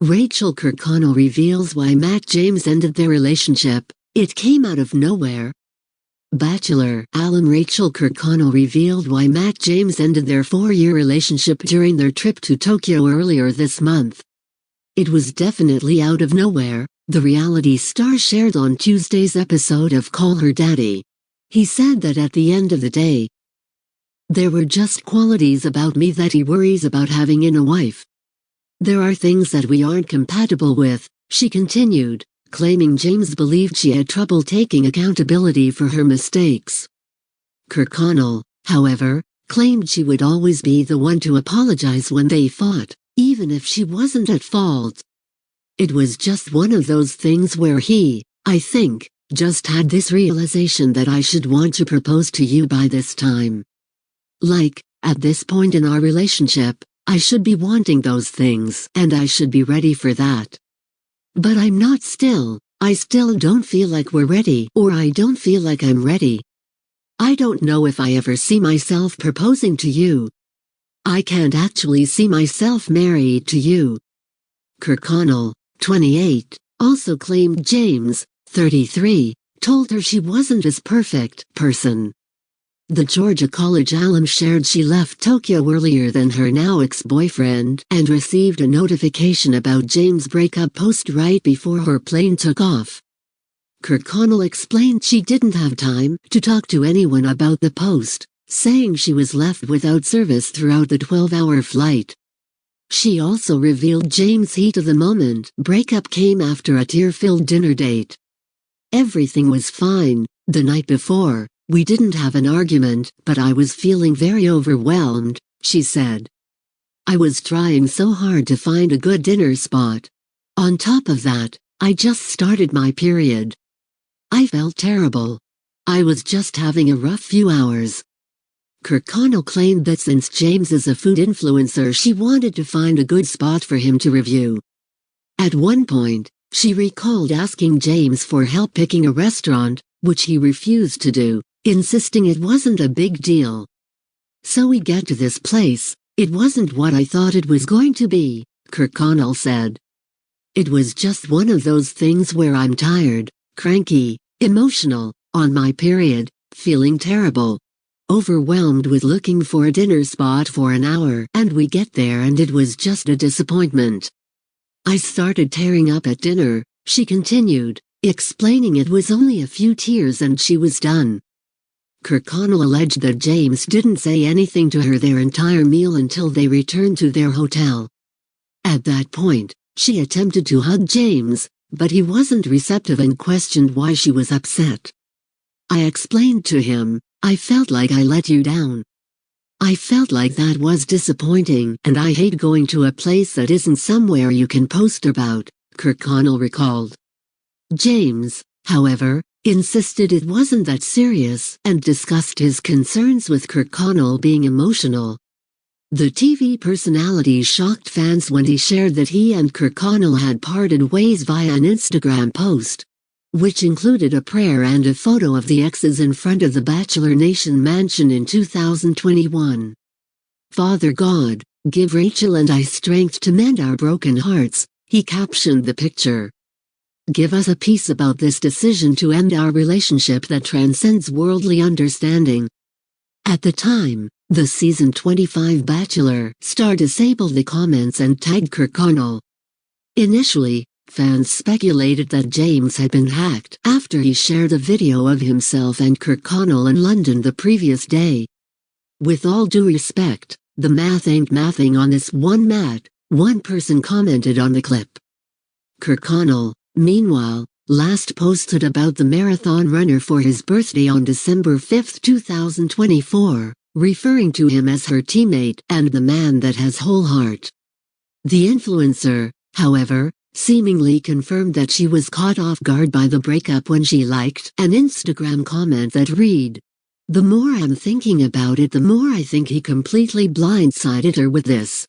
Rachael Kirkconnell reveals why Matt James ended their relationship. It came out of nowhere. Bachelor alum Rachael Kirkconnell revealed why Matt James ended their 4-year relationship during their trip to Tokyo earlier this month. It was definitely out of nowhere, the reality star shared on Tuesday's episode of Call Her Daddy. He said that at the end of the day, there were just qualities about me that he worries about having in a wife. There are things that we aren't compatible with, she continued, claiming James believed she had trouble taking accountability for her mistakes. Kirkconnell, however, claimed she would always be the one to apologize when they fought, even if she wasn't at fault. It was just one of those things where he, I think, just had this realization that I should want to propose to you by this time. Like, at this point in our relationship, I should be wanting those things and I should be ready for that. But I'm not still. I still don't feel like we're ready, or I don't feel like I'm ready. I don't know if I ever see myself proposing to you. I can't actually see myself married to you. Kirkconnell, 28, also claimed James, 33, told her she wasn't his perfect person. The Georgia College alum shared she left Tokyo earlier than her now ex-boyfriend and received a notification about James' breakup post right before her plane took off. Kirkconnell explained she didn't have time to talk to anyone about the post, saying she was left without service throughout the 12-hour flight. She also revealed James' heat of the moment breakup came after a tear-filled dinner date. Everything was fine the night before. We didn't have an argument, but I was feeling very overwhelmed, she said. I was trying so hard to find a good dinner spot. On top of that, I just started my period. I felt terrible. I was just having a rough few hours. Kirkconnell claimed that since James is a food influencer, she wanted to find a good spot for him to review. At one point, she recalled asking James for help picking a restaurant, which he refused to do, insisting it wasn't a big deal. So we get to this place, it wasn't what I thought it was going to be, Kirkconnell said. It was just one of those things where I'm tired, cranky, emotional, on my period, feeling terrible, overwhelmed with looking for a dinner spot for an hour, and we get there and it was just a disappointment. I started tearing up at dinner, she continued, explaining it was only a few tears and she was done. Kirkconnell alleged that James didn't say anything to her their entire meal until they returned to their hotel. At that point, she attempted to hug James, but he wasn't receptive and questioned why she was upset. I explained to him, I felt like I let you down. I felt like that was disappointing and I hate going to a place that isn't somewhere you can post about, Kirkconnell recalled. James, however, insisted it wasn't that serious and discussed his concerns with Kirkconnell being emotional. The TV personality shocked fans when he shared that he and Kirkconnell had parted ways via an Instagram post, which included a prayer and a photo of the exes in front of the Bachelor Nation mansion in 2021. Father God, give Rachael and I strength to mend our broken hearts, he captioned the picture. Give us a peace about this decision to end our relationship that transcends worldly understanding. At the time, the season 25 Bachelor star disabled the comments and tagged Kirkconnell. Initially, fans speculated that James had been hacked after he shared a video of himself and Kirkconnell in London the previous day. With all due respect, the math ain't mathing on this one, Matt, one person commented on the clip. Kirkconnell, meanwhile, last posted about the marathon runner for his birthday on December 5, 2024, referring to him as her teammate and the man that has whole heart. The influencer, however, seemingly confirmed that she was caught off guard by the breakup when she liked an Instagram comment that read, "The more I'm thinking about it, the more I think he completely blindsided her with this."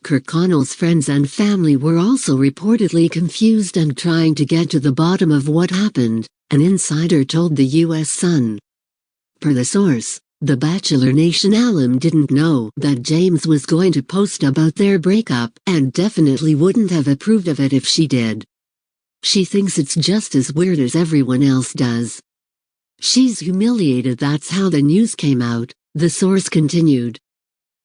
Kirkconnell's friends and family were also reportedly confused and trying to get to the bottom of what happened, an insider told the U.S. Sun. Per the source, The Bachelor Nation alum didn't know that James was going to post about their breakup and definitely wouldn't have approved of it if she did. She thinks it's just as weird as everyone else does. She's humiliated. That's how the news came out, the source continued.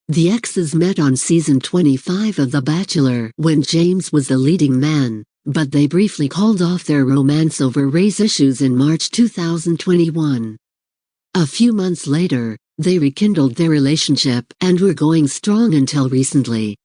The exes met on season 25 of The Bachelor when James was the leading man, but they briefly called off their romance over race issues in March 2021. A few months later, they rekindled their relationship and were going strong until recently.